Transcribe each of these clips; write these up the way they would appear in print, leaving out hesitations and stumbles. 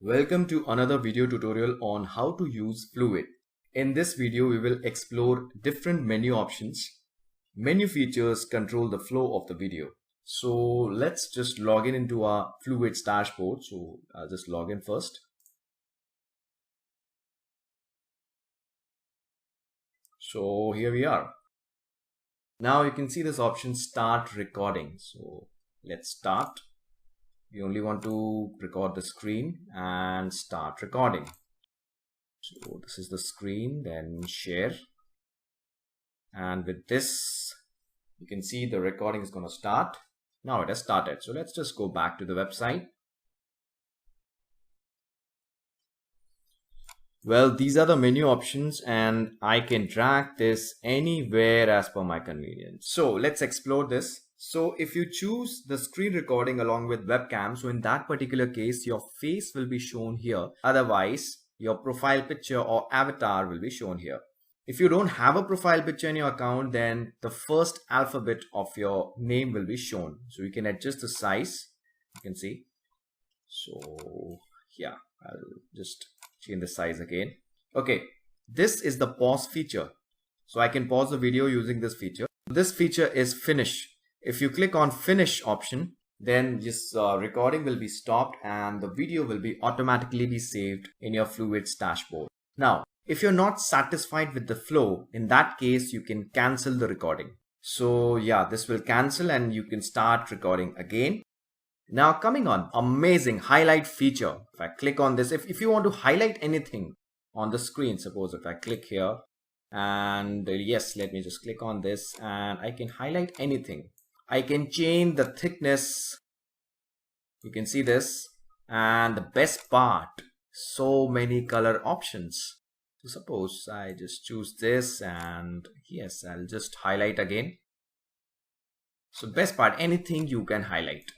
Welcome to another video tutorial on how to use Fluvid. In this video, we will explore different menu options. Menu features control the flow of the video. So let's just log in into our Fluvid's dashboard. So I'll just log in first. So here we are. Now you can see this option, start recording. So let's start. We only want to record the screen and start recording. So this is the screen, then share. And with this, you can see the recording is going to start. Now it has started. So let's just go back to the website. Well, these are the menu options and I can drag this anywhere as per my convenience. So let's explore this. So if you choose the screen recording along with webcam, so in that particular case, your face will be shown here. Otherwise, your profile picture or avatar will be shown here. If you don't have a profile picture in your account, then the first alphabet of your name will be shown. So you can adjust the size, you can see. So yeah, I'll just change the size again. Okay, this is the pause feature. So I can pause the video using this feature. This feature is finish. If you click on finish option, then this recording will be stopped and the video will be automatically be saved in your Fluvid's dashboard. Now, if you're not satisfied with the flow, in that case, you can cancel the recording. So yeah, this will cancel and you can start recording again. Now coming on, amazing highlight feature. If I click on this, if you want to highlight anything on the screen, suppose if I click here and yes, let me just click on this and I can highlight anything. I can change the thickness. You can see this, and the best part, so many color options. So suppose I just choose this and yes, I'll just highlight again. So best part, anything you can highlight.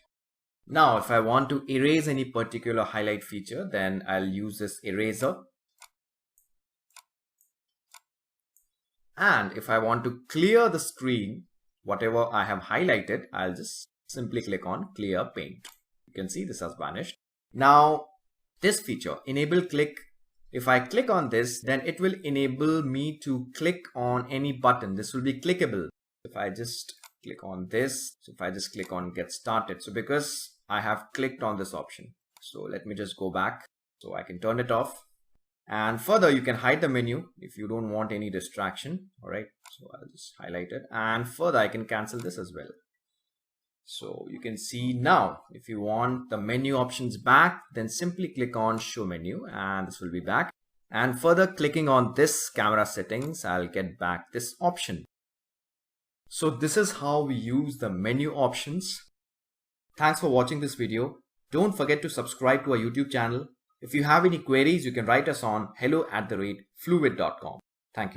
Now, if I want to erase any particular highlight feature, then I'll use this eraser. And if I want to clear the screen, whatever I have highlighted, I'll just simply click on clear paint. You can see this has vanished. Now, this feature, enable click. If I click on this, then it will enable me to click on any button. This will be clickable. If I just click on this, so if I just click on get started. So because I have clicked on this option. So let me just go back so I can turn it off. And further, you can hide the menu if you don't want any distraction. All right, so I'll just highlight it. And further, I can cancel this as well. So you can see now, if you want the menu options back, then simply click on show menu and this will be back. And further clicking on this camera settings, I'll get back this option. So this is how we use the menu options. Thanks for watching this video. Don't forget to subscribe to our YouTube channel. If you have any queries, you can write us on hello@fluvid.com. Thank you.